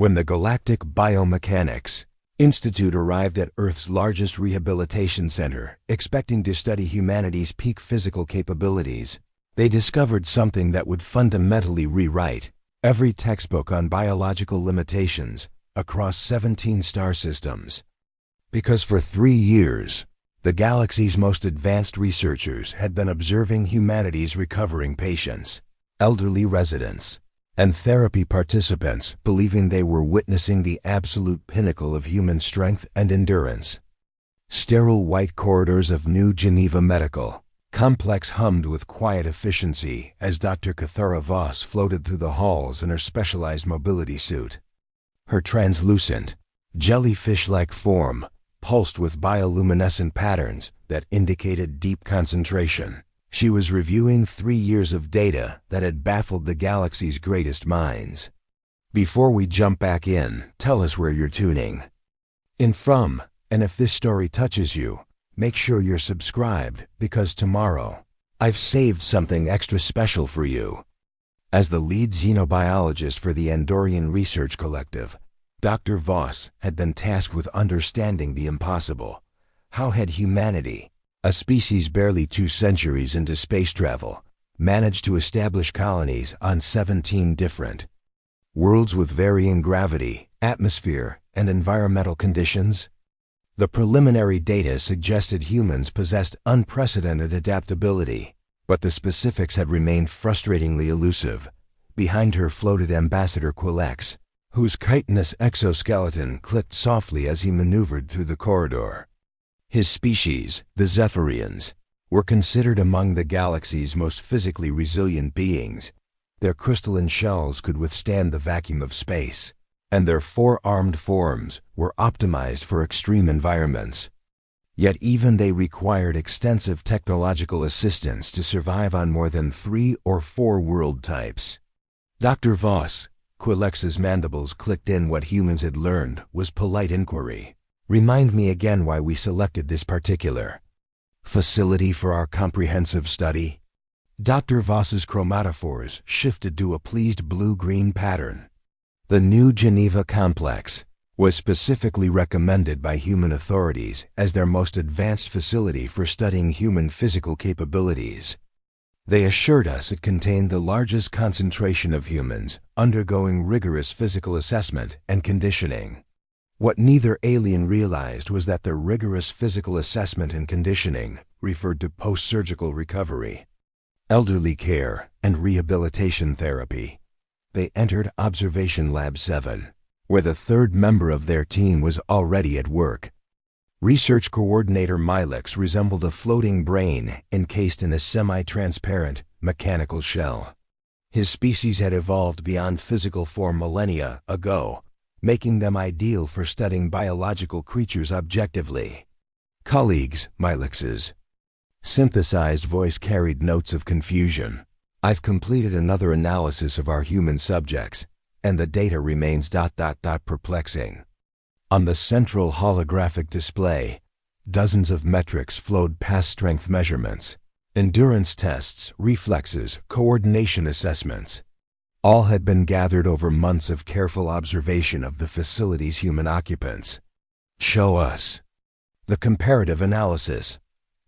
When the Galactic Biomechanics Institute arrived at Earth's largest rehabilitation center, expecting to study humanity's peak physical capabilities, they discovered something that would fundamentally rewrite every textbook on biological limitations across 17 star systems. Because for 3 years, the galaxy's most advanced researchers had been observing humanity's recovering patients, elderly residents, and therapy participants, believing they were witnessing the absolute pinnacle of human strength and endurance. Sterile white corridors of new Geneva Medical Complex hummed with quiet efficiency as Dr. Kethara Voss floated through the halls in her specialized mobility suit. Her translucent, jellyfish-like form pulsed with bioluminescent patterns that indicated deep concentration. She was reviewing 3 years of data that had baffled the galaxy's greatest minds. Before we jump back in, tell us where you're tuning in from, and if this story touches you, make sure you're subscribed, because tomorrow, I've saved something extra special for you. As the lead xenobiologist for the Andorian Research Collective, Dr. Voss had been tasked with understanding the impossible. How had humanity, a species barely 2 centuries into space travel, managed to establish colonies on 17 different worlds with varying gravity, atmosphere, and environmental conditions? The preliminary data suggested humans possessed unprecedented adaptability, but the specifics had remained frustratingly elusive. Behind her floated Ambassador Quilex, whose chitinous exoskeleton clicked softly as he maneuvered through the corridor. His species, the Zephyrians, were considered among the galaxy's most physically resilient beings. Their crystalline shells could withstand the vacuum of space, and their 4-armed forms were optimized for extreme environments. Yet even they required extensive technological assistance to survive on more than 3 or 4 world types. Dr. Voss, Quilex's mandibles clicked in. What humans had learned was polite inquiry. Remind me again why we selected this particular facility for our comprehensive study. Dr. Voss's chromatophores shifted to a pleased blue-green pattern. The new Geneva Complex was specifically recommended by human authorities as their most advanced facility for studying human physical capabilities. They assured us it contained the largest concentration of humans undergoing rigorous physical assessment and conditioning. What neither alien realized was that the rigorous physical assessment and conditioning referred to post-surgical recovery, elderly care, and rehabilitation therapy. They entered Observation Lab 7, where the 3rd member of their team was already at work. Research Coordinator Milex resembled a floating brain encased in a semi-transparent, mechanical shell. His species had evolved beyond physical form millennia ago, making them ideal for studying biological creatures objectively. Colleagues, Milex's synthesized voice carried notes of confusion. I've completed another analysis of our human subjects, and the data remains ... perplexing. On the central holographic display, dozens of metrics flowed past strength measurements, endurance tests, reflexes, coordination assessments. All had been gathered over months of careful observation of the facility's human occupants. Show us the comparative analysis,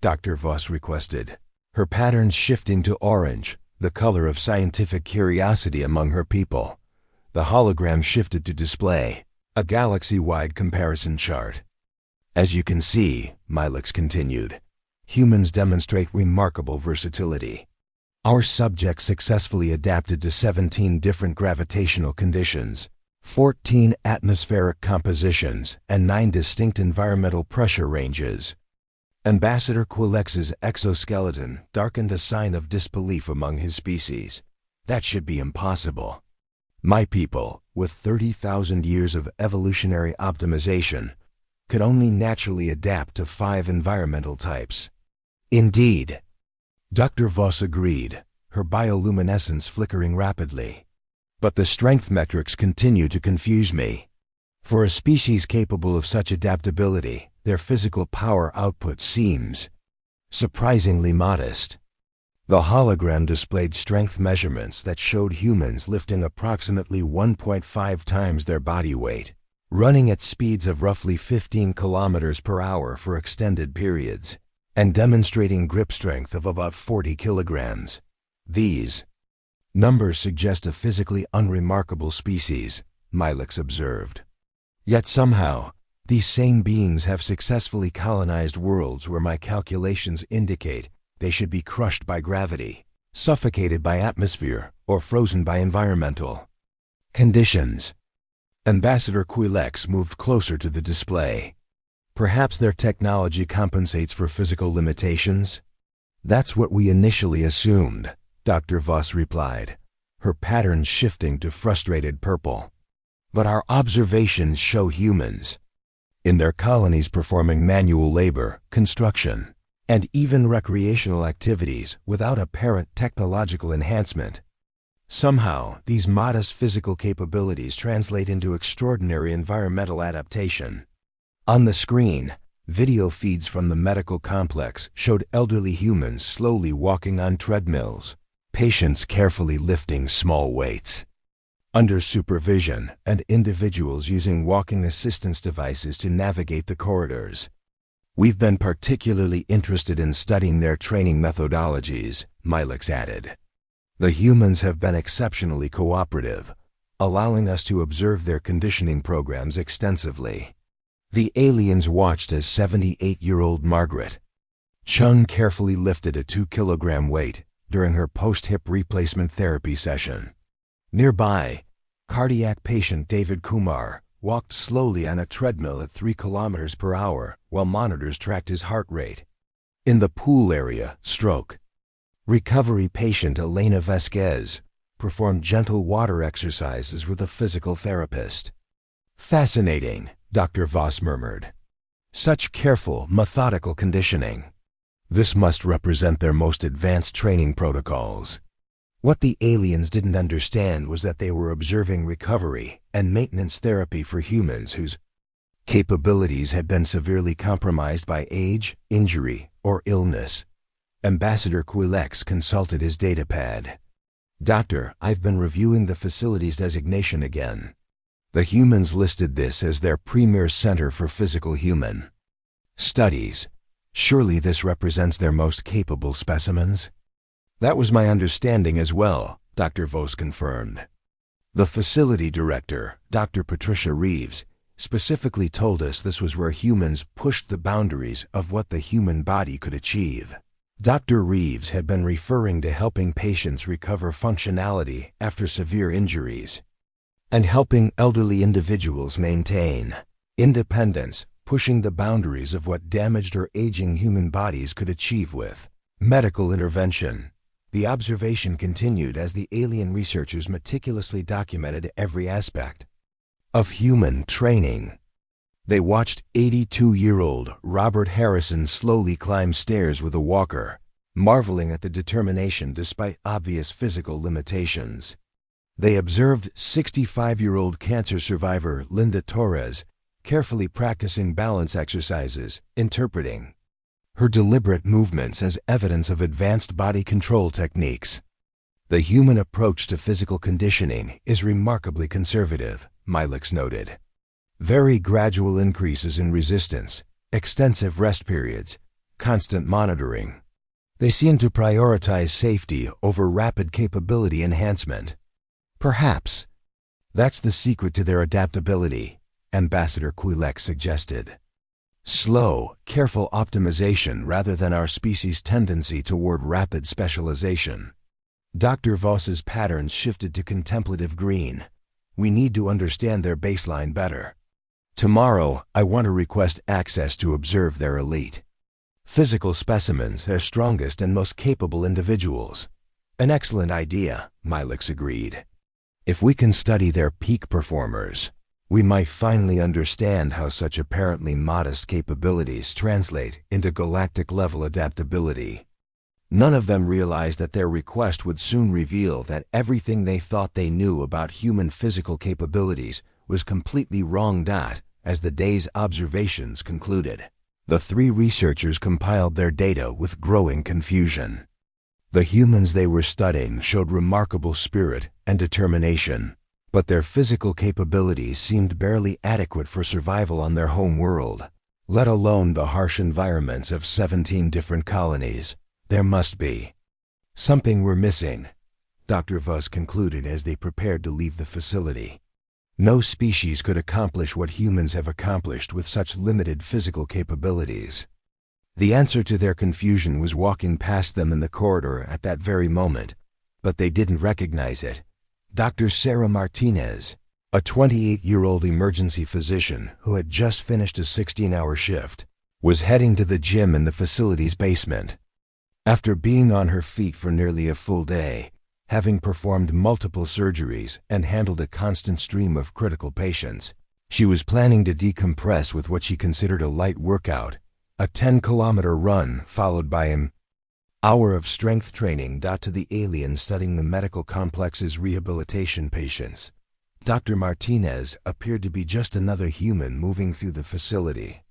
Dr. Voss requested, her patterns shifting to orange, the color of scientific curiosity among her people. The hologram shifted to display a galaxy-wide comparison chart. As you can see, Milex continued, humans demonstrate remarkable versatility. Our subjects successfully adapted to 17 different gravitational conditions, 14 atmospheric compositions, and 9 distinct environmental pressure ranges. Ambassador Quilex's exoskeleton darkened, a sign of disbelief among his species. That should be impossible. My people, with 30,000 years of evolutionary optimization, could only naturally adapt to 5 environmental types. Indeed, Dr. Voss agreed, her bioluminescence flickering rapidly. But the strength metrics continue to confuse me. For a species capable of such adaptability, their physical power output seems surprisingly modest. The hologram displayed strength measurements that showed humans lifting approximately 1.5 times their body weight, running at speeds of roughly 15 kilometers per hour for extended periods, and demonstrating grip strength of about 40 kilograms. These numbers suggest a physically unremarkable species, Milix observed. Yet somehow, these same beings have successfully colonized worlds where my calculations indicate they should be crushed by gravity, suffocated by atmosphere, or frozen by environmental conditions. Ambassador Quilex moved closer to the display. Perhaps their technology compensates for physical limitations? That's what we initially assumed, Dr. Voss replied, her pattern shifting to frustrated purple. But our observations show humans, in their colonies, performing manual labor, construction, and even recreational activities without apparent technological enhancement. Somehow, these modest physical capabilities translate into extraordinary environmental adaptation. On the screen, video feeds from the medical complex showed elderly humans slowly walking on treadmills, patients carefully lifting small weights under supervision, and individuals using walking assistance devices to navigate the corridors. We've been particularly interested in studying their training methodologies, Milix added. The humans have been exceptionally cooperative, allowing us to observe their conditioning programs extensively. The aliens watched as 78-year-old Margaret Chung carefully lifted a 2-kilogram weight during her post-hip replacement therapy session. Nearby, cardiac patient David Kumar walked slowly on a treadmill at 3 kilometers per hour while monitors tracked his heart rate. In the pool area, stroke recovery patient Elena Vasquez performed gentle water exercises with a physical therapist. Fascinating, Dr. Voss murmured. Such careful, methodical conditioning. This must represent their most advanced training protocols. What the aliens didn't understand was that they were observing recovery and maintenance therapy for humans whose capabilities had been severely compromised by age, injury, or illness. Ambassador Quilex consulted his datapad. Doctor, I've been reviewing the facility's designation again. The humans listed this as their premier center for physical human studies. Surely this represents their most capable specimens? That was my understanding as well, Dr. Voss confirmed. The facility director, Dr. Patricia Reeves, specifically told us this was where humans pushed the boundaries of what the human body could achieve. Dr. Reeves had been referring to helping patients recover functionality after severe injuries, and helping elderly individuals maintain independence, pushing the boundaries of what damaged or aging human bodies could achieve with medical intervention. The observation continued as the alien researchers meticulously documented every aspect of human training. They watched 82-year-old Robert Harrison slowly climb stairs with a walker, marveling at the determination despite obvious physical limitations. They observed 65-year-old cancer survivor Linda Torres carefully practicing balance exercises, interpreting her deliberate movements as evidence of advanced body control techniques. The human approach to physical conditioning is remarkably conservative, Milix noted. Very gradual increases in resistance, extensive rest periods, constant monitoring. They seem to prioritize safety over rapid capability enhancement. Perhaps that's the secret to their adaptability, Ambassador Quilex suggested. Slow, careful optimization rather than our species' tendency toward rapid specialization. Dr. Voss's patterns shifted to contemplative green. We need to understand their baseline better. Tomorrow, I want to request access to observe their elite physical specimens, their strongest and most capable individuals. An excellent idea, Milix agreed. If we can study their peak performers, we might finally understand how such apparently modest capabilities translate into galactic-level adaptability. None of them realized that their request would soon reveal that everything they thought they knew about human physical capabilities was completely wrong. As the day's observations concluded, the three researchers compiled their data with growing confusion. The humans they were studying showed remarkable spirit and determination, but their physical capabilities seemed barely adequate for survival on their home world, let alone the harsh environments of 17 different colonies. There must be something we're missing, Dr. Voss concluded as they prepared to leave the facility. No species could accomplish what humans have accomplished with such limited physical capabilities. The answer to their confusion was walking past them in the corridor at that very moment, but they didn't recognize it. Dr. Sarah Martinez, a 28-year-old emergency physician who had just finished a 16-hour shift, was heading to the gym in the facility's basement. After being on her feet for nearly a full day, having performed multiple surgeries and handled a constant stream of critical patients, she was planning to decompress with what she considered a light workout, a 10-kilometer run followed by an hour of strength training. To the alien studying the medical complex's rehabilitation patients, Dr. Martinez appeared to be just another human moving through the facility.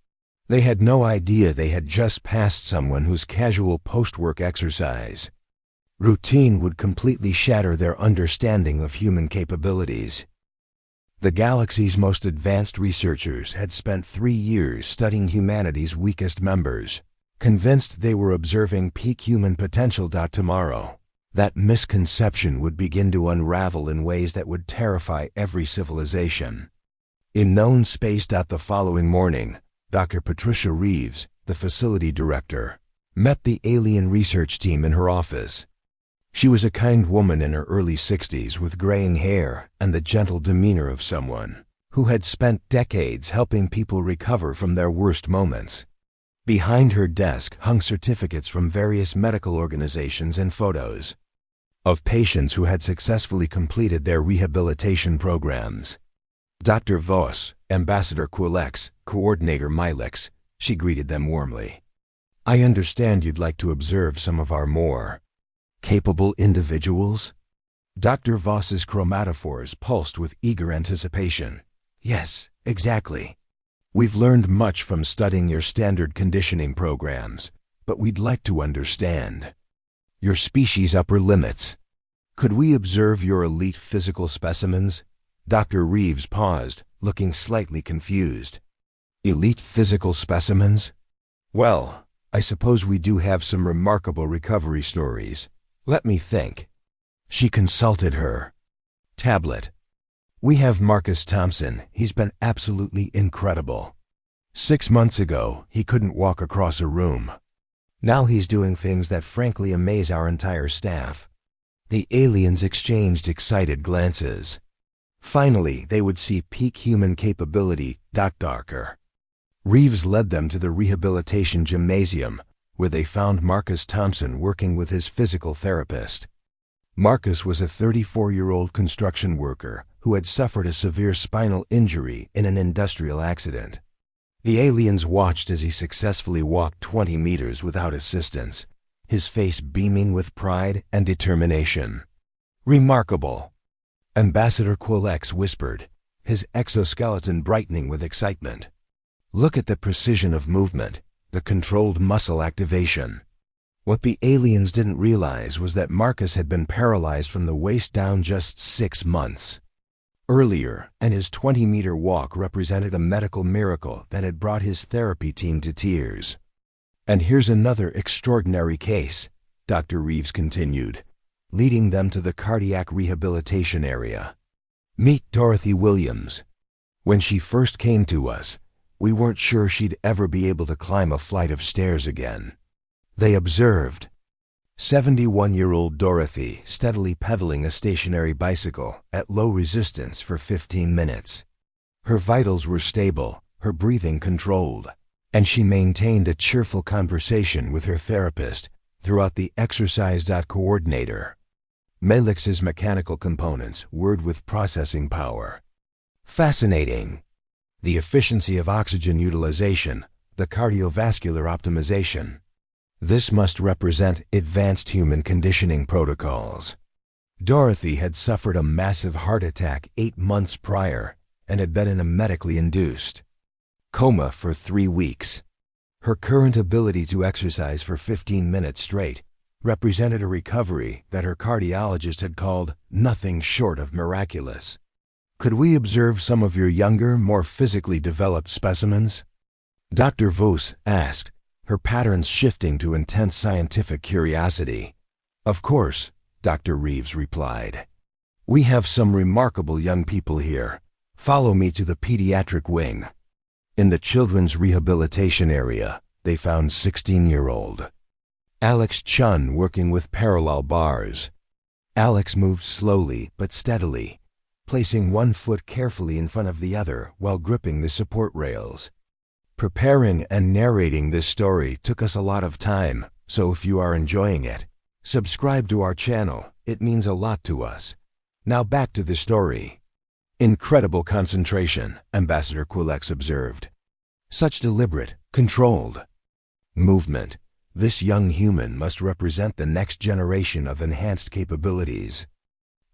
They had no idea they had just passed someone whose casual post-work exercise routine would completely shatter their understanding of human capabilities. The galaxy's most advanced researchers had spent 3 years studying humanity's weakest members, convinced they were observing peak human potential. Tomorrow, that misconception would begin to unravel in ways that would terrify every civilization. In known space. The following morning, Dr. Patricia Reeves, the facility director, met the alien research team in her office. She was a kind woman in her early 60s with graying hair and the gentle demeanor of someone who had spent decades helping people recover from their worst moments. Behind her desk hung certificates from various medical organizations and photos of patients who had successfully completed their rehabilitation programs. Dr. Voss, Ambassador Quillex, Coordinator Milex, she greeted them warmly. I understand you'd like to observe some of our more capable individuals? Dr. Voss's chromatophores pulsed with eager anticipation. Yes, exactly. We've learned much from studying your standard conditioning programs, but we'd like to understand your species' upper limits. Could we observe your elite physical specimens? Dr. Reeves paused, looking slightly confused. Elite physical specimens? Well, I suppose we do have some remarkable recovery stories. Let me think. She consulted her tablet. We have Marcus Thompson. He's been absolutely incredible. 6 months ago, he couldn't walk across a room. Now he's doing things that frankly amaze our entire staff. The aliens exchanged excited glances. Finally, they would see peak human capability. Dr. Reeves led them to the rehabilitation gymnasium, where they found Marcus Thompson working with his physical therapist. Marcus was a 34-year-old construction worker who had suffered a severe spinal injury in an industrial accident. The aliens watched as he successfully walked 20 meters without assistance, his face beaming with pride and determination. Remarkable, Ambassador Quillex whispered, his exoskeleton brightening with excitement. Look at the precision of movement, the controlled muscle activation. What the aliens didn't realize was that Marcus had been paralyzed from the waist down just 6 months earlier, and his 20-meter walk represented a medical miracle that had brought his therapy team to tears. And here's another extraordinary case, Dr. Reeves continued, leading them to the cardiac rehabilitation area. Meet Dorothy Williams. When she first came to us, we weren't sure she'd ever be able to climb a flight of stairs again. They observed 71-year-old Dorothy steadily pedaling a stationary bicycle at low resistance for 15 minutes. Her vitals were stable, her breathing controlled, and she maintained a cheerful conversation with her therapist throughout the exercise. Coordinator Melix's mechanical components whirred with processing power. Fascinating. The efficiency of oxygen utilization, the cardiovascular optimization. This must represent advanced human conditioning protocols. Dorothy had suffered a massive heart attack 8 months prior and had been in a medically induced coma for 3 weeks. Her current ability to exercise for 15 minutes straight represented a recovery that her cardiologist had called nothing short of miraculous. "Could we observe some of your younger, more physically developed specimens?" Dr. Voss asked, her patterns shifting to intense scientific curiosity. "Of course," Dr. Reeves replied. "We have some remarkable young people here. Follow me to the pediatric wing." In the children's rehabilitation area, they found 16-year-old Alex Chun working with parallel bars. Alex moved slowly but steadily, placing one foot carefully in front of the other while gripping the support rails. Preparing and narrating this story took us a lot of time, so if you are enjoying it, subscribe to our channel. It means a lot to us. Now back to the story. "Incredible concentration," Ambassador Quilex observed. "Such deliberate, controlled movement. This young human must represent the next generation of enhanced capabilities."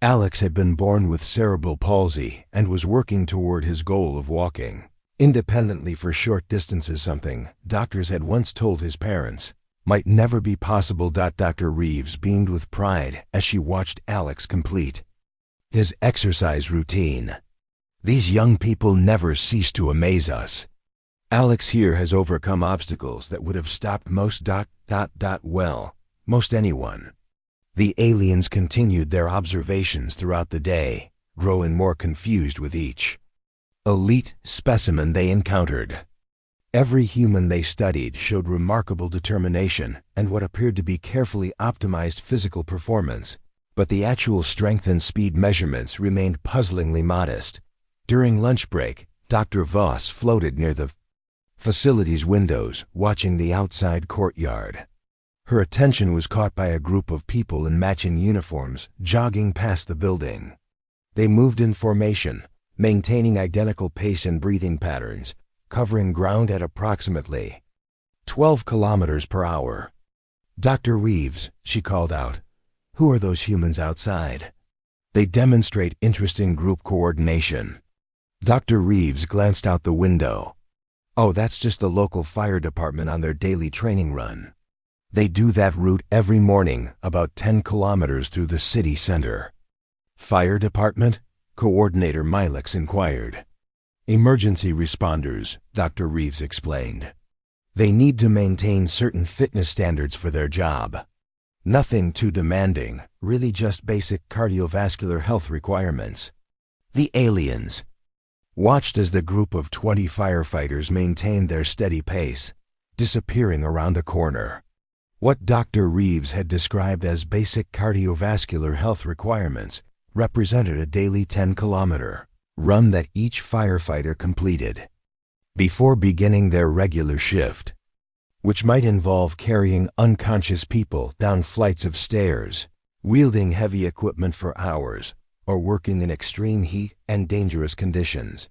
Alex had been born with cerebral palsy and was working toward his goal of walking independently for short distances, something doctors had once told his parents might never be possible. Dr. Reeves beamed with pride as she watched Alex complete his exercise routine. "These young people never cease to amaze us. Alex here has overcome obstacles that would have stopped most anyone." The aliens continued their observations throughout the day, growing more confused with each elite specimen they encountered. Every human they studied showed remarkable determination and what appeared to be carefully optimized physical performance, but the actual strength and speed measurements remained puzzlingly modest. During lunch break, Dr. Voss floated near the facility's windows, watching the outside courtyard. Her attention was caught by a group of people in matching uniforms jogging past the building. They moved in formation, maintaining identical pace and breathing patterns, covering ground at approximately 12 kilometers per hour. "Dr. Reeves," she called out, "who are those humans outside? They demonstrate interesting group coordination." Dr. Reeves glanced out the window. "Oh, that's just the local fire department on their daily training run. They do that route every morning, about 10 kilometers through the city center." "Fire department?" Coordinator Milex inquired. "Emergency responders," Dr. Reeves explained. "They need to maintain certain fitness standards for their job. Nothing too demanding, really just basic cardiovascular health requirements." The aliens watched as the group of 20 firefighters maintained their steady pace, disappearing around a corner. What Dr. Reeves had described as basic cardiovascular health requirements represented a daily 10-kilometer run that each firefighter completed before beginning their regular shift, which might involve carrying unconscious people down flights of stairs, wielding heavy equipment for hours, or working in extreme heat and dangerous conditions.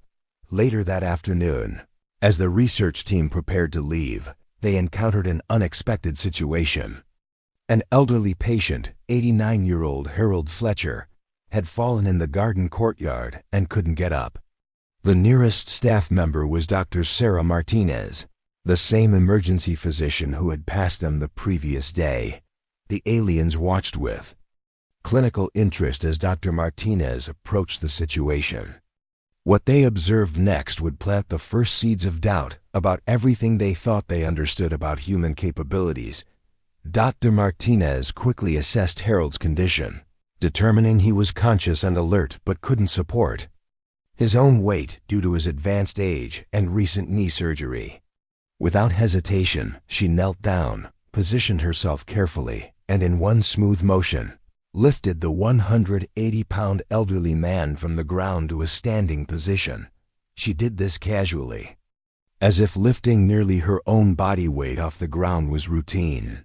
Later that afternoon, as the research team prepared to leave, they encountered an unexpected situation. An elderly patient, 89-year-old Harold Fletcher, had fallen in the garden courtyard and couldn't get up. The nearest staff member was Dr. Sarah Martinez, the same emergency physician who had passed them the previous day. The aliens watched with clinical interest as Dr. Martinez approached the situation. What they observed next would plant the first seeds of doubt about everything they thought they understood about human capabilities. Dr. Martinez quickly assessed Harold's condition, determining he was conscious and alert but couldn't support his own weight due to his advanced age and recent knee surgery. Without hesitation, she knelt down, positioned herself carefully, and in one smooth motion, lifted the 180-pound elderly man from the ground to a standing position. She did this casually, as if lifting nearly her own body weight off the ground was routine.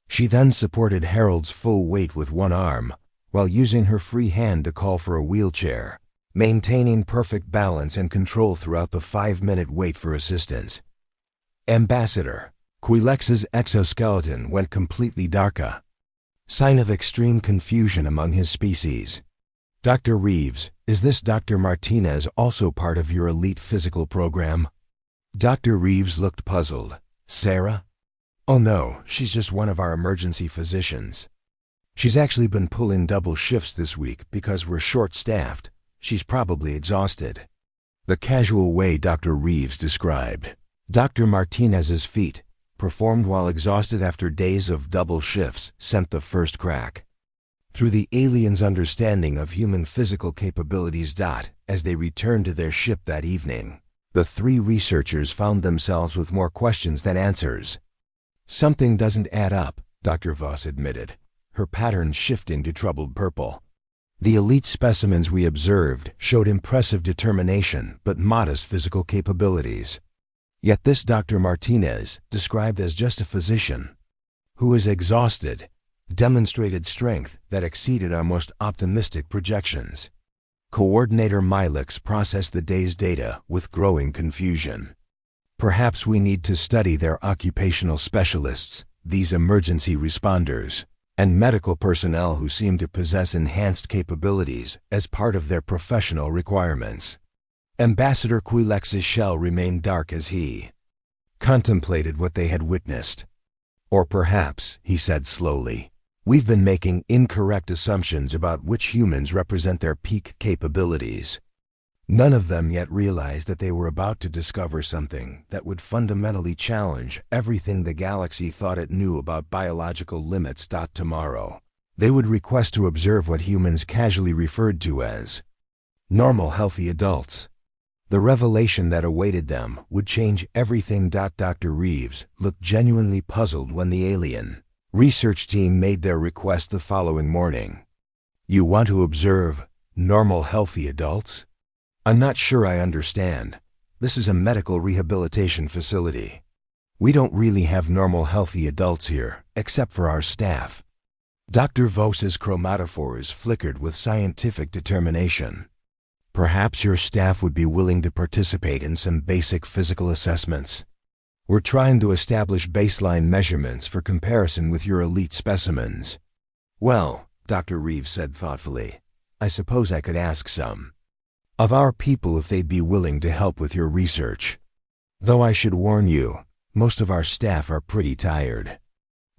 She then supported Harold's full weight with one arm, while using her free hand to call for a wheelchair, maintaining perfect balance and control throughout the 5-minute wait for assistance. Ambassador Quilex's exoskeleton went completely dark, sign of extreme confusion among his species. "Dr. Reeves, is this Dr. Martinez also part of your elite physical program?" Dr. Reeves looked puzzled. "Sarah? Oh no, she's just one of our emergency physicians. She's actually been pulling double shifts this week because we're short-staffed. She's probably exhausted. The casual way Dr. Reeves described Dr. Martinez's feat, performed while exhausted after days of double shifts, sent the first crack through the aliens' understanding of human physical capabilities. As they returned to their ship that evening, the three researchers found themselves with more questions than answers. Something doesn't add up, Dr. Voss admitted, her pattern shifting to troubled purple. The elite specimens we observed showed impressive determination but modest physical capabilities. Yet this Dr. Martinez, described as just a physician who is exhausted, demonstrated strength that exceeded our most optimistic projections. Coordinator Milix processed the day's data with growing confusion. Perhaps we need to study their occupational specialists, these emergency responders, and medical personnel who seem to possess enhanced capabilities as part of their professional requirements. Ambassador Quilex's shell remained dark as he contemplated what they had witnessed. Or perhaps, he said slowly, we've been making incorrect assumptions about which humans represent their peak capabilities. None of them yet realized that they were about to discover something that would fundamentally challenge everything the galaxy thought it knew about biological limits. Tomorrow, they would request to observe what humans casually referred to as normal healthy adults. The revelation that awaited them would change everything. Dr. Reeves looked genuinely puzzled when the alien research team made their request the following morning. You want to observe normal healthy adults? I'm not sure I understand. This is a medical rehabilitation facility. We don't really have normal healthy adults here, except for our staff. Dr. Voss's chromatophores flickered with scientific determination. Perhaps your staff would be willing to participate in some basic physical assessments. We're trying to establish baseline measurements for comparison with your elite specimens. Well, Dr. Reeves said thoughtfully, I suppose I could ask some of our people if they'd be willing to help with your research. Though I should warn you, most of our staff are pretty tired.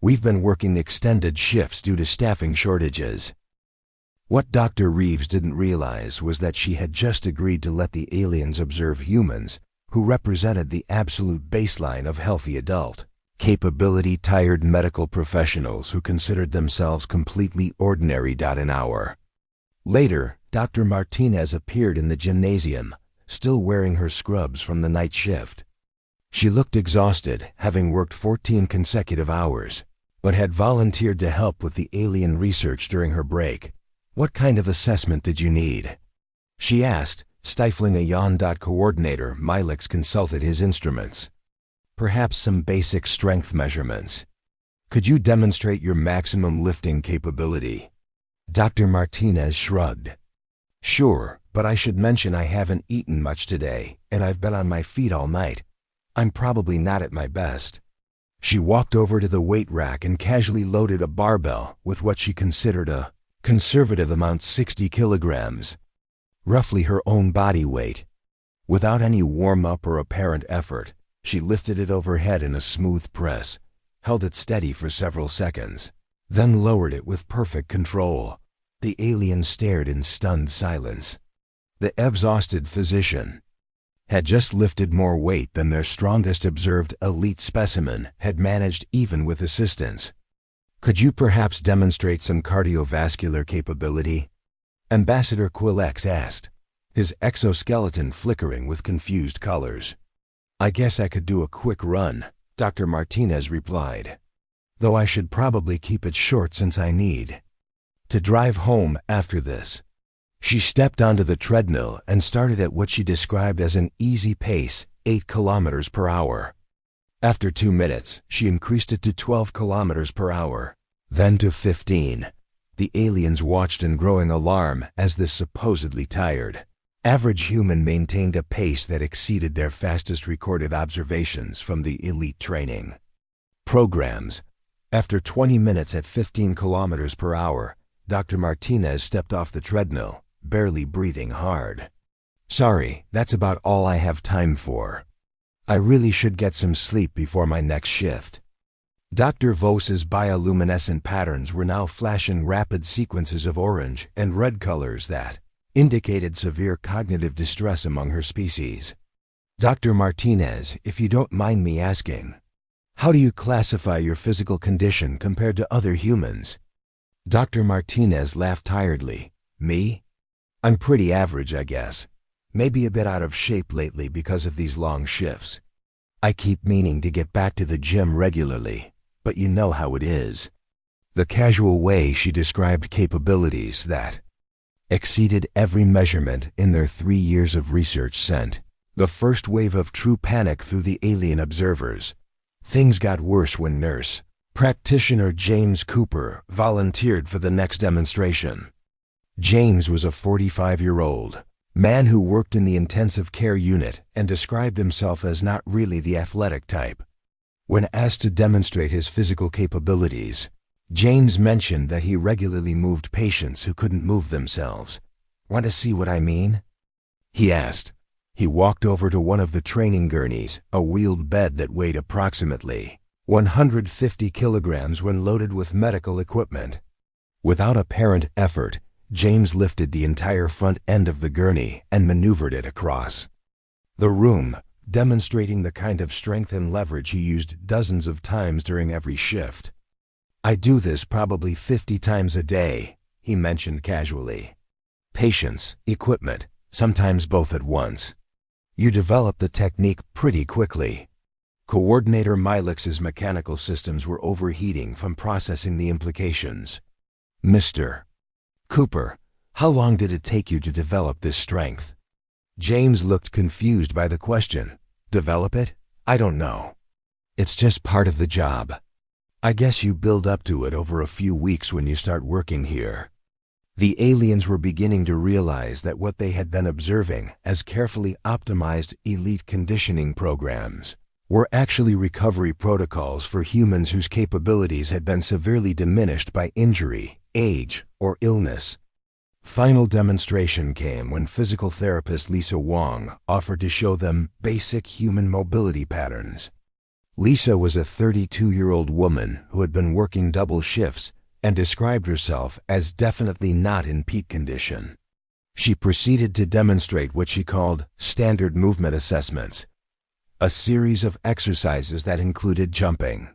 We've been working extended shifts due to staffing shortages. What Dr. Reeves didn't realize was that she had just agreed to let the aliens observe humans who represented the absolute baseline of healthy adult capability. Tired medical professionals who considered themselves completely ordinary. An hour later, Dr. Martinez appeared in the gymnasium, still wearing her scrubs from the night shift. She looked exhausted, having worked 14 consecutive hours, but had volunteered to help with the alien research during her break. What kind of assessment did you need? She asked, stifling a yawn. Coordinator Milix consulted his instruments. Perhaps some basic strength measurements. Could you demonstrate your maximum lifting capability? Dr. Martinez shrugged. Sure, but I should mention I haven't eaten much today, and I've been on my feet all night. I'm probably not at my best. She walked over to the weight rack and casually loaded a barbell with what she considered a conservative amount, 60 kilograms, roughly her own body weight. Without any warm-up or apparent effort, she lifted it overhead in a smooth press, held it steady for several seconds, then lowered it with perfect control. The alien stared in stunned silence. The exhausted physician had just lifted more weight than their strongest observed elite specimen had managed, even with assistance. Could you perhaps demonstrate some cardiovascular capability? Ambassador Quilex asked, his exoskeleton flickering with confused colors. I guess I could do a quick run, Dr. Martinez replied, though I should probably keep it short since I need to drive home after this. She stepped onto the treadmill and started at what she described as an easy pace, 8 kilometers per hour. After 2 minutes, she increased it to 12 kilometers per hour, then to 15. The aliens watched in growing alarm as this supposedly tired average human maintained a pace that exceeded their fastest recorded observations from the elite training programs. After 20 minutes at 15 kilometers per hour, Dr. Martinez stepped off the treadmill, barely breathing hard. Sorry, that's about all I have time for. I really should get some sleep before my next shift. Dr. Voss's bioluminescent patterns were now flashing rapid sequences of orange and red colors that indicated severe cognitive distress among her species. Dr. Martinez, if you don't mind me asking, how do you classify your physical condition compared to other humans? Dr. Martinez laughed tiredly. Me? I'm pretty average, I guess. Maybe a bit out of shape lately because of these long shifts. I keep meaning to get back to the gym regularly, but you know how it is. The casual way she described capabilities that exceeded every measurement in their 3 years of research sent the first wave of true panic through the alien observers. Things got worse when nurse practitioner James Cooper volunteered for the next demonstration. James was a 45-year-old man who worked in the intensive care unit and described himself as not really the athletic type. When asked to demonstrate his physical capabilities, James mentioned that he regularly moved patients who couldn't move themselves. Want to see what I mean? He asked. He walked over to one of the training gurneys, a wheeled bed that weighed approximately 150 kilograms when loaded with medical equipment. Without apparent effort, James lifted the entire front end of the gurney and maneuvered it across the room, demonstrating the kind of strength and leverage he used dozens of times during every shift. I do this probably 50 times a day, he mentioned casually. Patience, equipment, sometimes both at once. You develop the technique pretty quickly. Coordinator Milex's mechanical systems were overheating from processing the implications. Mr. Cooper, how long did it take you to develop this strength? James looked confused by the question. Develop it? I don't know. It's just part of the job. I guess you build up to it over a few weeks when you start working here. The aliens were beginning to realize that what they had been observing as carefully optimized elite conditioning programs were actually recovery protocols for humans whose capabilities had been severely diminished by injury, age, or illness. Final demonstration came when physical therapist Lisa Wong offered to show them basic human mobility patterns. Lisa was a 32-year-old woman who had been working double shifts and described herself as definitely not in peak condition. She proceeded to demonstrate what she called standard movement assessments, a series of exercises that included jumping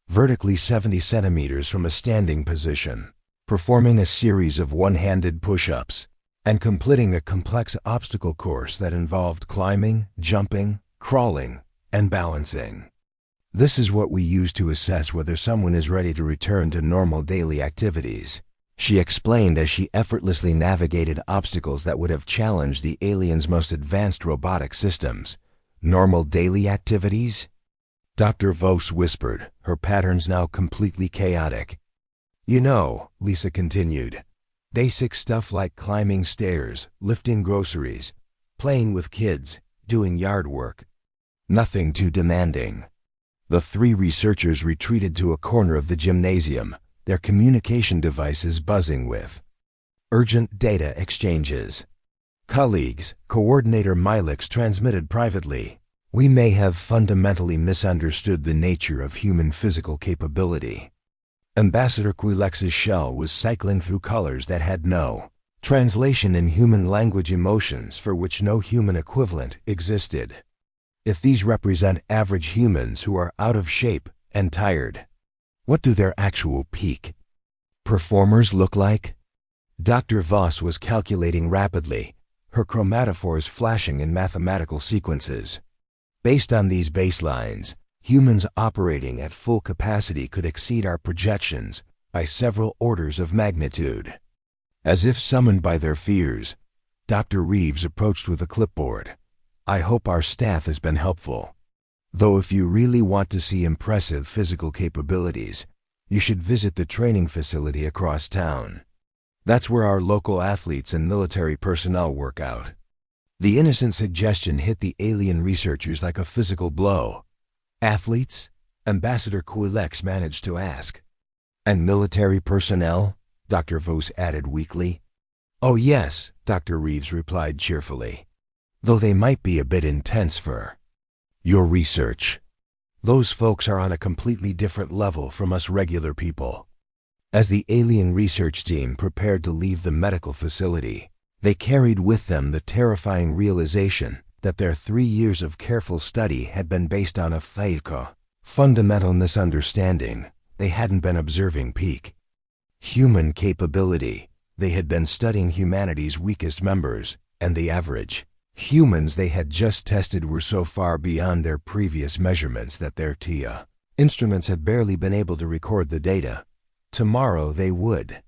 vertically 70 centimeters from a standing position, performing a series of one-handed push-ups, and completing a complex obstacle course that involved climbing, jumping, crawling, and balancing. This is what we use to assess whether someone is ready to return to normal daily activities, she explained as she effortlessly navigated obstacles that would have challenged the aliens' most advanced robotic systems. Normal daily activities? Dr. Voss whispered, her patterns now completely chaotic. You know, Lisa continued, basic stuff like climbing stairs, lifting groceries, playing with kids, doing yard work. Nothing too demanding. The 3 researchers retreated to a corner of the gymnasium, their communication devices buzzing with urgent data exchanges. Colleagues, Coordinator Milex transmitted privately. We may have fundamentally misunderstood the nature of human physical capability. Ambassador Quilex's shell was cycling through colors that had no translation in human language, emotions for which no human equivalent existed. If these represent average humans who are out of shape and tired, what do their actual peak performers look like? Dr. Voss was calculating rapidly, her chromatophores flashing in mathematical sequences. Based on these baselines, humans operating at full capacity could exceed our projections by several orders of magnitude. As if summoned by their fears, Dr. Reeves approached with a clipboard. I hope our staff has been helpful. Though if you really want to see impressive physical capabilities, you should visit the training facility across town. That's where our local athletes and military personnel work out. The innocent suggestion hit the alien researchers like a physical blow. Athletes? Ambassador Quilex managed to ask. And military personnel? Dr. Voss added weakly. Oh yes, Dr. Reeves replied cheerfully. Though they might be a bit intense for your research. Those folks are on a completely different level from us regular people. As the alien research team prepared to leave the medical facility, they carried with them the terrifying realization that their 3 years of careful study had been based on a fundamental misunderstanding. They hadn't been observing peak human capability. They had been studying humanity's weakest members, and the average humans they had just tested were so far beyond their previous measurements that their TIA instruments had barely been able to record the data. Tomorrow they would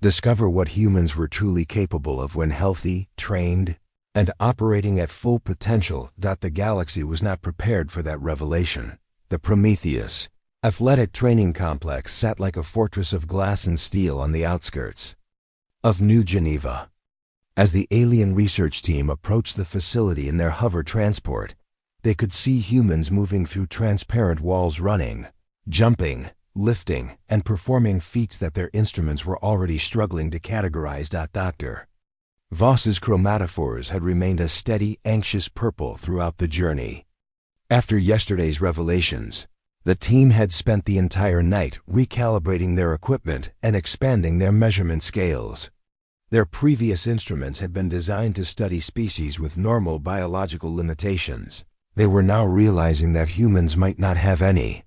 discover what humans were truly capable of when healthy, trained, and operating at full potential. The galaxy was not prepared for that revelation. The Prometheus Athletic Training Complex sat like a fortress of glass and steel on the outskirts of New Geneva. As the alien research team approached the facility in their hover transport, they could see humans moving through transparent walls, running, jumping, lifting, and performing feats that their instruments were already struggling to categorize. Dr. Voss's chromatophores had remained a steady, anxious purple throughout the journey. After yesterday's revelations, the team had spent the entire night recalibrating their equipment and expanding their measurement scales. Their previous instruments had been designed to study species with normal biological limitations. They were now realizing that humans might not have any.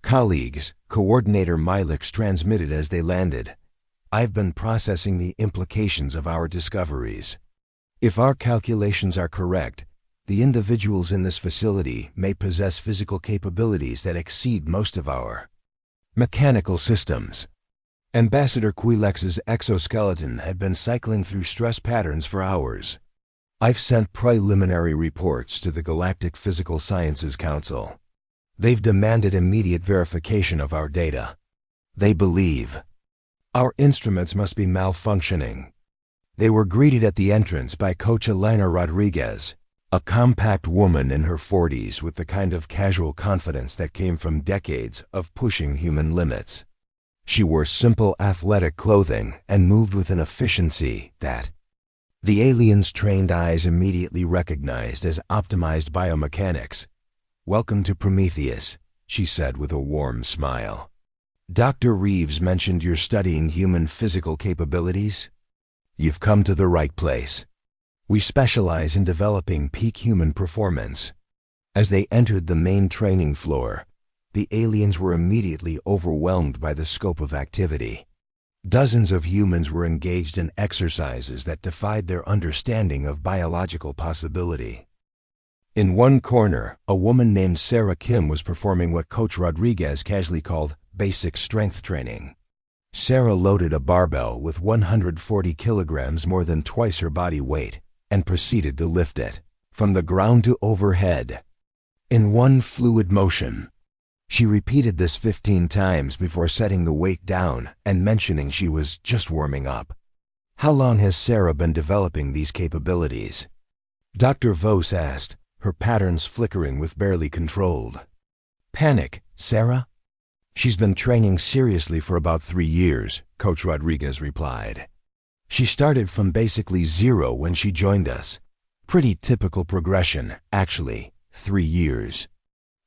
Colleagues, Coordinator Milix transmitted as they landed, "I've been processing the implications of our discoveries. If our calculations are correct, the individuals in this facility may possess physical capabilities that exceed most of our mechanical systems." Ambassador Quilex's exoskeleton had been cycling through stress patterns for hours. "I've sent preliminary reports to the Galactic Physical Sciences Council. They've demanded immediate verification of our data. They believe our instruments must be malfunctioning." They were greeted at the entrance by Coach Elena Rodriguez, a compact woman in her 40s with the kind of casual confidence that came from decades of pushing human limits. She wore simple athletic clothing and moved with an efficiency that the aliens' trained eyes immediately recognized as optimized biomechanics. "Welcome to Prometheus," she said with a warm smile. "Dr. Reeves mentioned you're studying human physical capabilities. You've come to the right place. We specialize in developing peak human performance." As they entered the main training floor, the aliens were immediately overwhelmed by the scope of activity. Dozens of humans were engaged in exercises that defied their understanding of biological possibility. In one corner, a woman named Sarah Kim was performing what Coach Rodriguez casually called basic strength training. Sarah loaded a barbell with 140 kilograms, more than twice her body weight, and proceeded to lift it from the ground to overhead in one fluid motion. She repeated this 15 times before setting the weight down and mentioning she was just warming up. "How long has Sarah been developing these capabilities?" Dr. Voss asked, her patterns flickering with barely controlled panic. "Sarah? She's been training seriously for about 3 years, Coach Rodriguez replied. "She started from basically zero when she joined us. Pretty typical progression, actually, 3 years.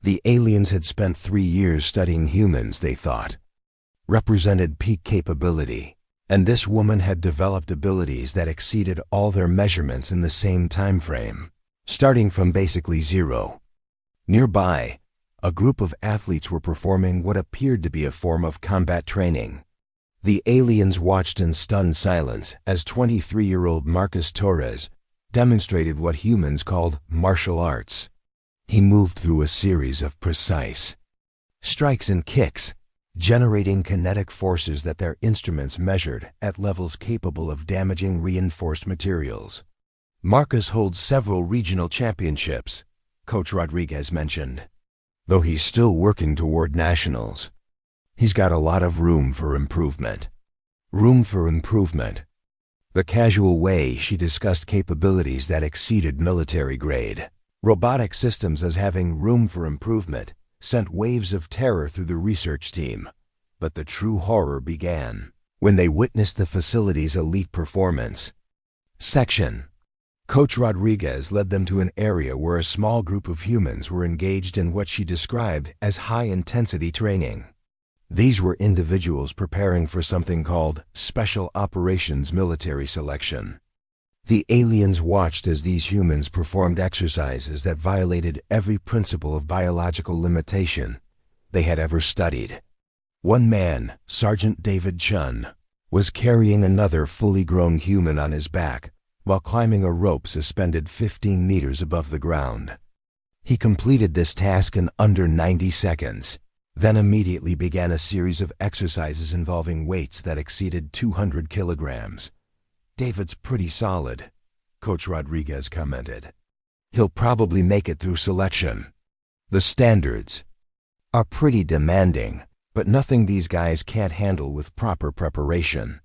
The aliens had spent 3 years studying humans they thought represented peak capability, and this woman had developed abilities that exceeded all their measurements in the same time frame, starting from basically zero." Nearby, a group of athletes were performing what appeared to be a form of combat training. The aliens watched in stunned silence as 23-year-old Marcus Torres demonstrated what humans called martial arts. He moved through a series of precise strikes and kicks, generating kinetic forces that their instruments measured at levels capable of damaging reinforced materials. "Marcus holds several regional championships," Coach Rodriguez mentioned, "though he's still working toward nationals. He's got a lot of room for improvement." Room for improvement. The casual way she discussed capabilities that exceeded military-grade robotic systems as having room for improvement sent waves of terror through the research team. But the true horror began when they witnessed the facility's elite performance. Section Coach Rodriguez led them to an area where a small group of humans were engaged in what she described as high-intensity training. These were individuals preparing for something called Special Operations Military Selection. The aliens watched as these humans performed exercises that violated every principle of biological limitation they had ever studied. One man, Sergeant David Chun, was carrying another fully grown human on his back while climbing a rope suspended 15 meters above the ground. He completed this task in under 90 seconds, then immediately began a series of exercises involving weights that exceeded 200 kilograms. "David's pretty solid," Coach Rodriguez commented. "He'll probably make it through selection. The standards are pretty demanding, but nothing these guys can't handle with proper preparation."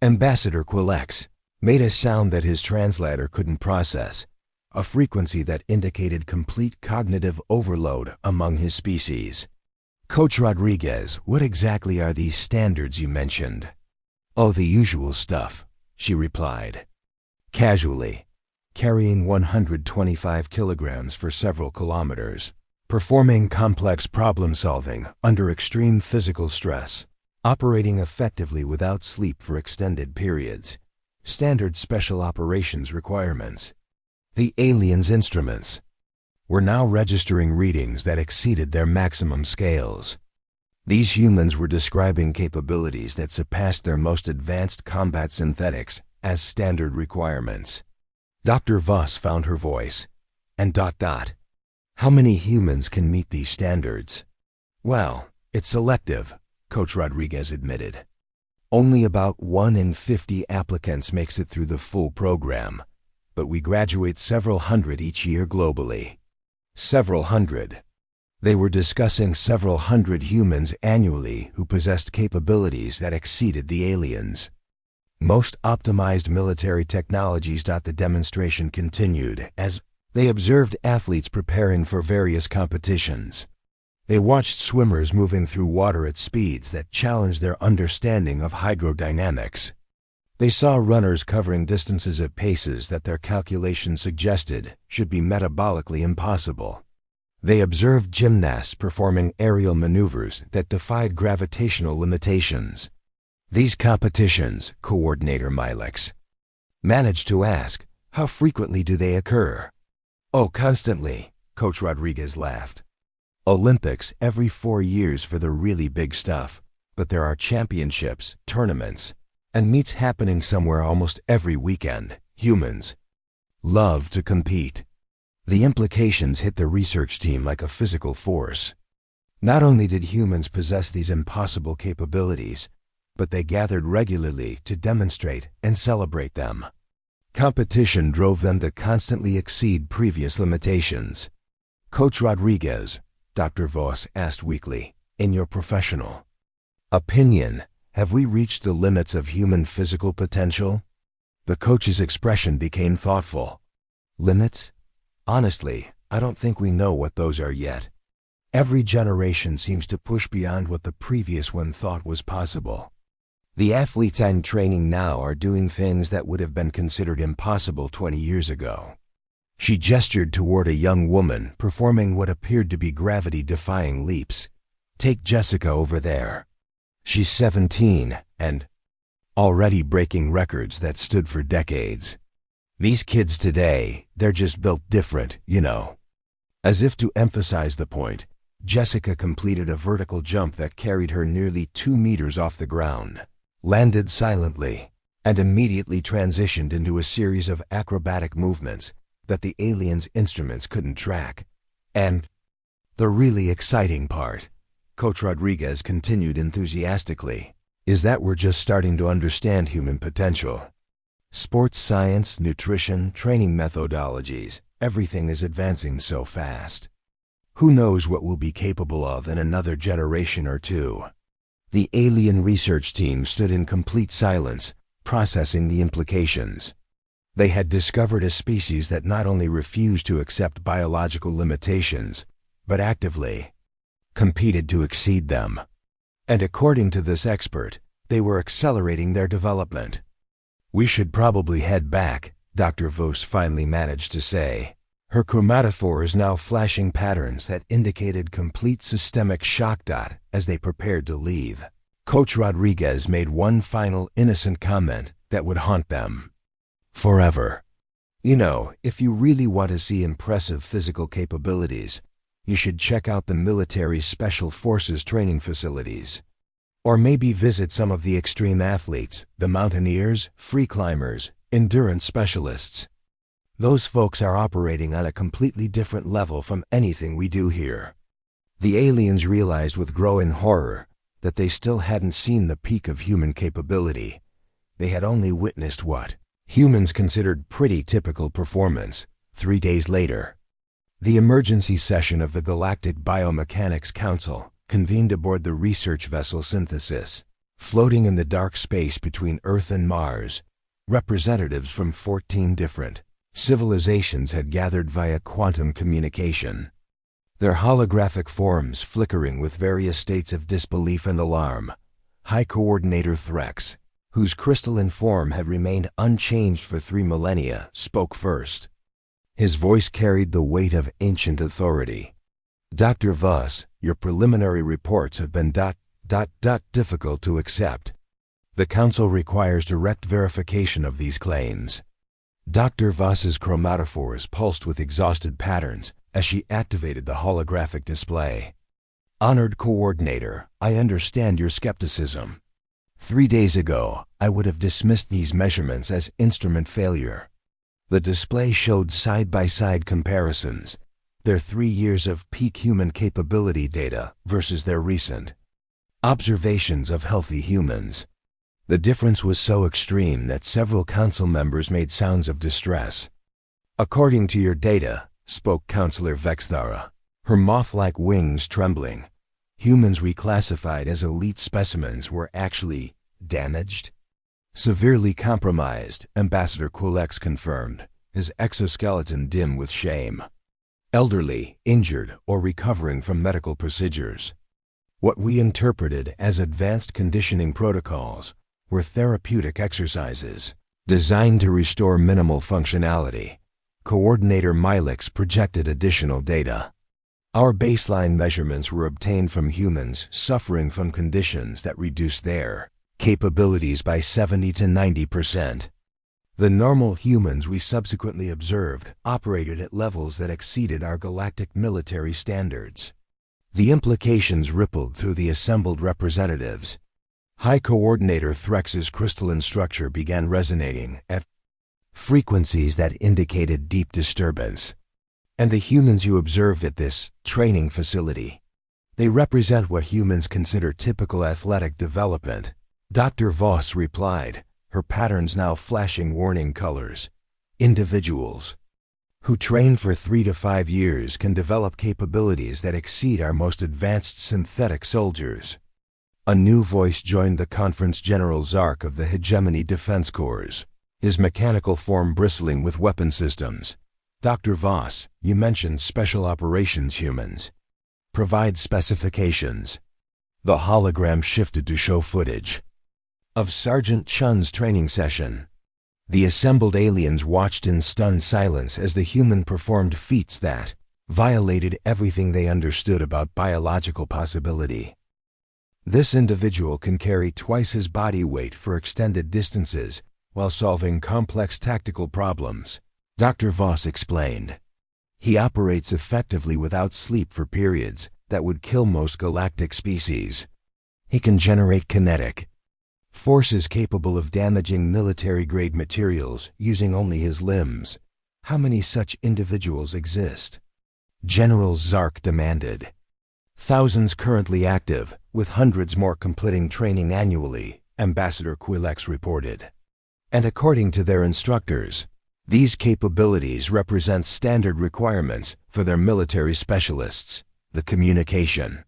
Ambassador Quillex made a sound that his translator couldn't process, a frequency that indicated complete cognitive overload among his species. "Coach Rodriguez, what exactly are these standards you mentioned?" "Oh, the usual stuff," she replied, casually, carrying 125 kilograms for several kilometers, performing complex problem-solving under extreme physical stress, operating effectively without sleep for extended periods, standard special operations requirements. The aliens' instruments were now registering readings that exceeded their maximum scales. These humans were describing capabilities that surpassed their most advanced combat synthetics as standard requirements. Dr. Voss found her voice, and ... "How many humans can meet these standards?" "Well, it's selective," Coach Rodriguez admitted. "Only about 1 in 50 applicants makes it through the full program, but we graduate several hundred each year globally." Several hundred. They were discussing several hundred humans annually who possessed capabilities that exceeded the aliens. Most optimized military technologies. The demonstration continued as they observed athletes preparing for various competitions. They watched swimmers moving through water at speeds that challenged their understanding of hydrodynamics. They saw runners covering distances at paces that their calculations suggested should be metabolically impossible. They observed gymnasts performing aerial maneuvers that defied gravitational limitations. These competitions, Coordinator Milex managed to ask, "How frequently do they occur?" "Oh, constantly," Coach Rodriguez laughed. "Olympics every 4 years for the really big stuff, but there are championships, tournaments, and meets happening somewhere almost every weekend. Humans love to compete." The implications hit the research team like a physical force. Not only did humans possess these impossible capabilities, but they gathered regularly to demonstrate and celebrate them. Competition drove them to constantly exceed previous limitations. "Coach Rodriguez," Dr. Voss asked weakly, "in your professional opinion, have we reached the limits of human physical potential?" The coach's expression became thoughtful. "Limits? Honestly, I don't think we know what those are yet. Every generation seems to push beyond what the previous one thought was possible. The athletes I'm training now are doing things that would have been considered impossible 20 years ago." She gestured toward a young woman performing what appeared to be gravity-defying leaps. "Take Jessica over there. She's 17 and already breaking records that stood for decades. These kids today, they're just built different, you know." As if to emphasize the point, Jessica completed a vertical jump that carried her nearly 2 meters off the ground, landed silently, and immediately transitioned into a series of acrobatic movements that the aliens' instruments couldn't track. "And the really exciting part," Coach Rodriguez continued enthusiastically, "is that we're just starting to understand human potential. Sports science, nutrition, training methodologies, everything is advancing so fast. Who knows what we'll be capable of in another generation or two." The alien research team stood in complete silence, processing the implications. They had discovered a species that not only refused to accept biological limitations, but actively competed to exceed them. And according to this expert, they were accelerating their development. "We should probably head back," Dr. Voss finally managed to say. Her chromatophores now flashing patterns that indicated complete systemic shock. As they prepared to leave, Coach Rodriguez made one final innocent comment that would haunt them forever. You know, if you really want to see impressive physical capabilities, you should check out the military special forces training facilities. Or maybe visit some of the extreme athletes, the mountaineers, free climbers, endurance specialists. Those folks are operating on a completely different level from anything we do here. The aliens realized with growing horror that they still hadn't seen the peak of human capability. They had only witnessed what humans considered pretty typical performance. 3 days later, the emergency session of the Galactic Biomechanics Council convened aboard the research vessel Synthesis. Floating in the dark space between Earth and Mars, representatives from 14 different civilizations had gathered via quantum communication, their holographic forms flickering with various states of disbelief and alarm. High Coordinator Threx, whose crystalline form had remained unchanged for 3 millennia, spoke first. His voice carried the weight of ancient authority. Dr. Voss, your preliminary reports have been difficult to accept. The Council requires direct verification of these claims. Dr. Voss's chromatophores pulsed with exhausted patterns as she activated the holographic display. Honored Coordinator, I understand your skepticism. 3 days ago, I would have dismissed these measurements as instrument failure. The display showed side-by-side comparisons, their 3 years of peak human capability data versus their recent observations of healthy humans. The difference was so extreme that several council members made sounds of distress. According to your data, spoke Counselor Kethara, her moth-like wings trembling, humans reclassified as elite specimens were actually damaged, severely compromised, Ambassador Quilex confirmed, his exoskeleton dim with shame. Elderly, injured, or recovering from medical procedures. What we interpreted as advanced conditioning protocols were therapeutic exercises designed to restore minimal functionality. Coordinator Milix projected additional data. Our baseline measurements were obtained from humans suffering from conditions that reduced their capabilities by 70 to 90%. The normal humans we subsequently observed operated at levels that exceeded our galactic military standards. The implications rippled through the assembled representatives. High Coordinator Threx's crystalline structure began resonating at frequencies that indicated deep disturbance. And the humans you observed at this training facility, they represent what humans consider typical athletic development. Dr. Voss replied, her patterns now flashing warning colors. Individuals who train for 3 to 5 years can develop capabilities that exceed our most advanced synthetic soldiers. A new voice joined the conference. General Zark of the Hegemony Defense Corps, his mechanical form bristling with weapon systems. Dr. Voss, you mentioned special operations humans. Provide specifications. The hologram shifted to show footage of Sergeant Chun's training session. The assembled aliens watched in stunned silence as the human performed feats that violated everything they understood about biological possibility. This individual can carry twice his body weight for extended distances while solving complex tactical problems, Dr. Voss explained. He operates effectively without sleep for periods that would kill most galactic species. He can generate kinetic forces capable of damaging military-grade materials using only his limbs. How many such individuals exist? General Zark demanded. Thousands currently active, with hundreds more completing training annually, Ambassador Quilex reported. And according to their instructors, these capabilities represent standard requirements for their military specialists. The communication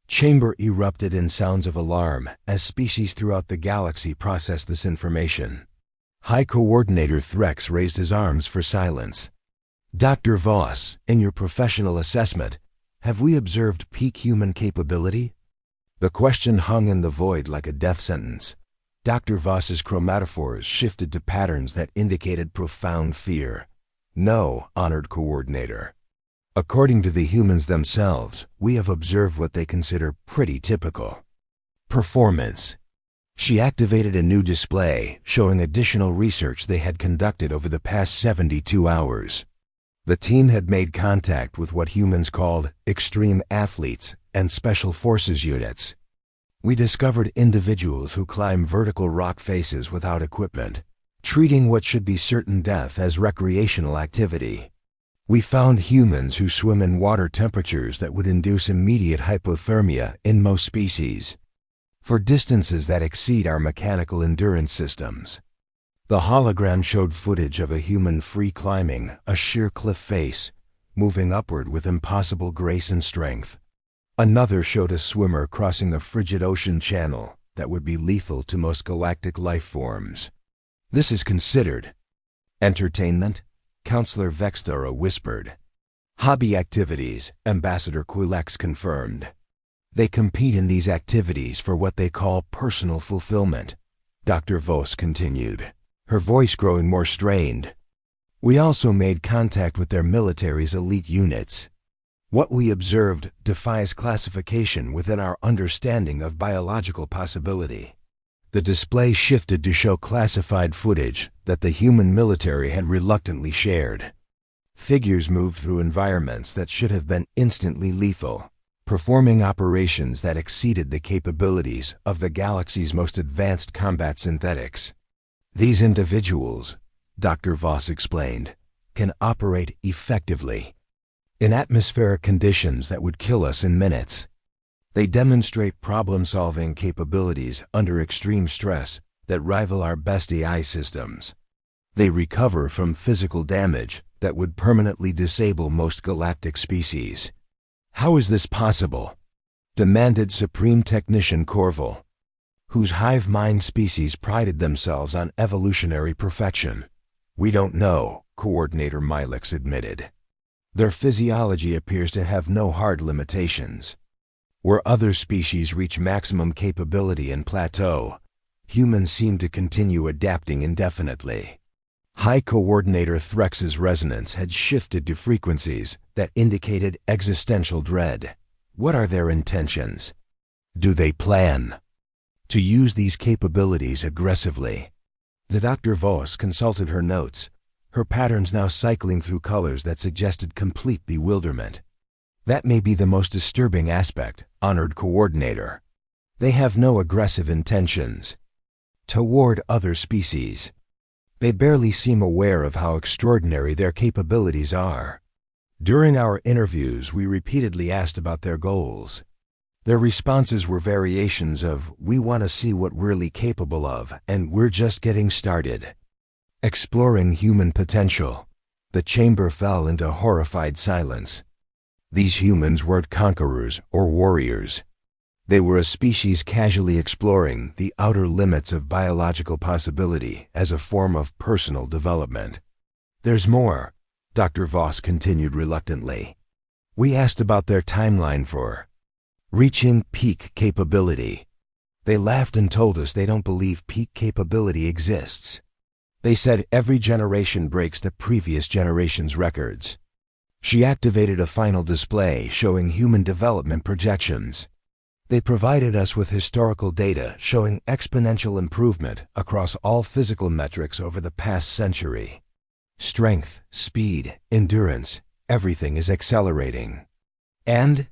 chamber erupted in sounds of alarm as species throughout the galaxy processed this information. High Coordinator Threx raised his arms for silence. Dr. Voss, in your professional assessment, have we observed peak human capability? The question hung in the void like a death sentence. Dr. Voss's chromatophores shifted to patterns that indicated profound fear. No, honored coordinator. According to the humans themselves, we have observed what they consider pretty typical. Performance. She activated a new display showing additional research they had conducted over the past 72 hours. The team had made contact with what humans called extreme athletes and special forces units. We discovered individuals who climb vertical rock faces without equipment, treating what should be certain death as recreational activity. We found humans who swim in water temperatures that would induce immediate hypothermia in most species, for distances that exceed our mechanical endurance systems. The hologram showed footage of a human free climbing a sheer cliff face, moving upward with impossible grace and strength. Another showed a swimmer crossing a frigid ocean channel that would be lethal to most galactic life forms. This is considered entertainment, Counselor Vexdora whispered. Hobby activities, Ambassador Quilex confirmed. They compete in these activities for what they call personal fulfillment, Dr. Voss continued, her voice growing more strained. We also made contact with their military's elite units. What we observed defies classification within our understanding of biological possibility. The display shifted to show classified footage that the human military had reluctantly shared. Figures moved through environments that should have been instantly lethal, performing operations that exceeded the capabilities of the galaxy's most advanced combat synthetics. These individuals, Dr. Voss explained, can operate effectively in atmospheric conditions that would kill us in minutes. They demonstrate problem-solving capabilities under extreme stress that rival our best AI systems. They recover from physical damage that would permanently disable most galactic species. How is this possible? Demanded Supreme Technician Corval, whose hive mind species prided themselves on evolutionary perfection. We don't know, Coordinator Milex admitted. Their physiology appears to have no hard limitations. Where other species reach maximum capability and plateau, humans seem to continue adapting indefinitely. High Coordinator Threx's resonance had shifted to frequencies that indicated existential dread. What are their intentions? Do they plan to use these capabilities aggressively? The Dr. Voss consulted her notes, her patterns now cycling through colors that suggested complete bewilderment. That may be the most disturbing aspect, honored Coordinator. They have no aggressive intentions toward other species. They barely seem aware of how extraordinary their capabilities are. During our interviews, we repeatedly asked about their goals. Their responses were variations of, "We want to see what we're really capable of, and we're just getting started." Exploring human potential, the chamber fell into horrified silence. These humans weren't conquerors or warriors. They were a species casually exploring the outer limits of biological possibility as a form of personal development. There's more, Dr. Voss continued reluctantly. We asked about their timeline for reaching peak capability. They laughed and told us they don't believe peak capability exists. They said every generation breaks the previous generation's records. She activated a final display showing human development projections. They provided us with historical data showing exponential improvement across all physical metrics over the past century. Strength, speed, endurance, everything is accelerating. And?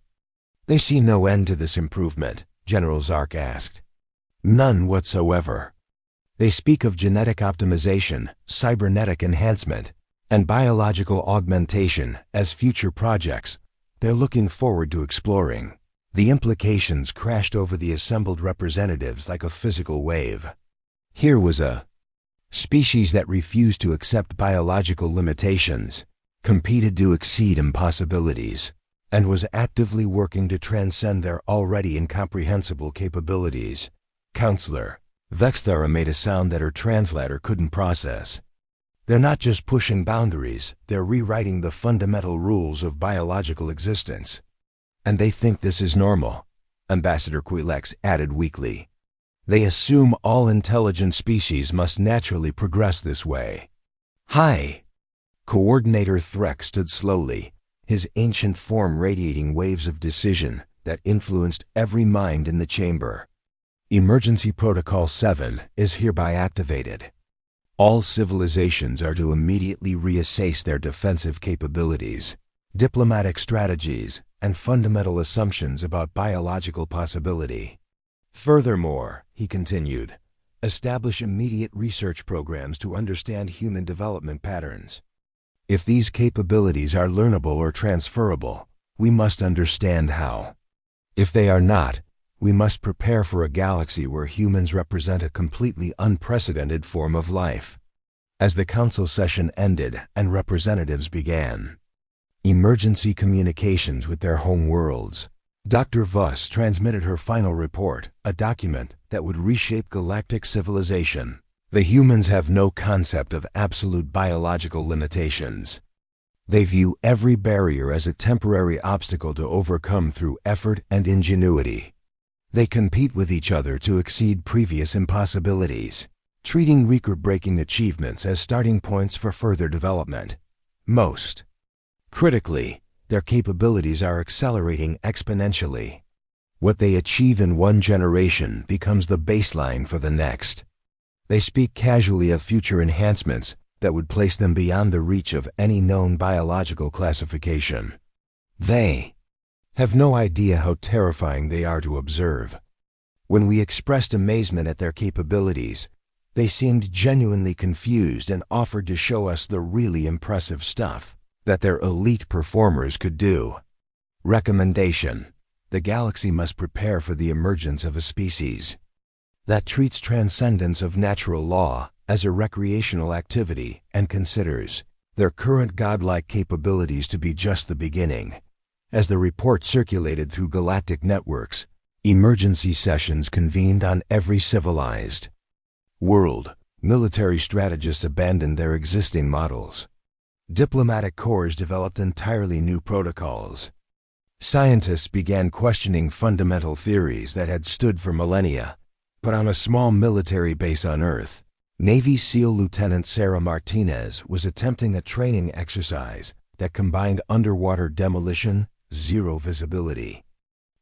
They see no end to this improvement, General Zark asked. None whatsoever. They speak of genetic optimization, cybernetic enhancement, and biological augmentation as future projects they're looking forward to exploring. The implications crashed over the assembled representatives like a physical wave. Here was a species that refused to accept biological limitations, competed to exceed impossibilities, and was actively working to transcend their already incomprehensible capabilities. Counselor, Vexthara made a sound that her translator couldn't process. They're not just pushing boundaries, they're rewriting the fundamental rules of biological existence. And they think this is normal, Ambassador Quilex added weakly. They assume all intelligent species must naturally progress this way. Hi! Coordinator Threck stood slowly, his ancient form radiating waves of decision that influenced every mind in the chamber. Emergency Protocol 7 is hereby activated. All civilizations are to immediately reassess their defensive capabilities, diplomatic strategies, and fundamental assumptions about biological possibility. Furthermore, he continued, establish immediate research programs to understand human development patterns. If these capabilities are learnable or transferable, we must understand how. If they are not, we must prepare for a galaxy where humans represent a completely unprecedented form of life. As the council session ended and representatives began emergency communications with their home worlds, Dr. Voss transmitted her final report, a document that would reshape galactic civilization. The humans have no concept of absolute biological limitations. They view every barrier as a temporary obstacle to overcome through effort and ingenuity. They compete with each other to exceed previous impossibilities, treating record-breaking achievements as starting points for further development. Most critically, their capabilities are accelerating exponentially. What they achieve in one generation becomes the baseline for the next. They speak casually of future enhancements that would place them beyond the reach of any known biological classification. They have no idea how terrifying they are to observe. When we expressed amazement at their capabilities, they seemed genuinely confused and offered to show us the really impressive stuff that their elite performers could do. Recommendation: the galaxy must prepare for the emergence of a species that treats transcendence of natural law as a recreational activity and considers their current godlike capabilities to be just the beginning. As the report circulated through galactic networks, emergency sessions convened on every civilized world. Military strategists abandoned their existing models. Diplomatic corps developed entirely new protocols. Scientists began questioning fundamental theories that had stood for millennia. But on a small military base on Earth, Navy SEAL Lieutenant Sarah Martinez was attempting a training exercise that combined underwater demolition, zero visibility,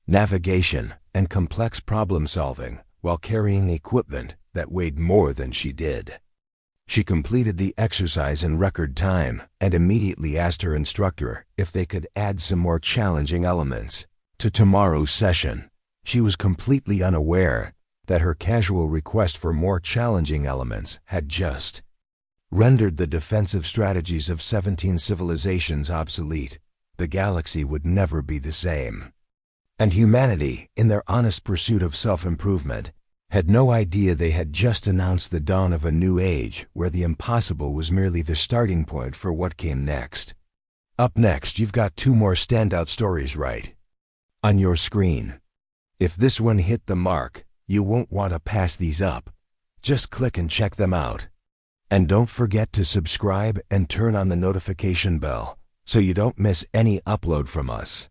navigation, and complex problem-solving while carrying equipment that weighed more than she did. She completed the exercise in record time and immediately asked her instructor if they could add some more challenging elements to tomorrow's session. She was completely unaware that her casual request for more challenging elements had just rendered the defensive strategies of 17 civilizations obsolete. The galaxy would never be the same. And humanity, in their honest pursuit of self-improvement, had no idea they had just announced the dawn of a new age where the impossible was merely the starting point for what came next. Up next, you've got 2 more standout stories right on your screen. If this one hit the mark, you won't want to pass these up. Just click and check them out. And don't forget to subscribe and turn on the notification bell so you don't miss any upload from us.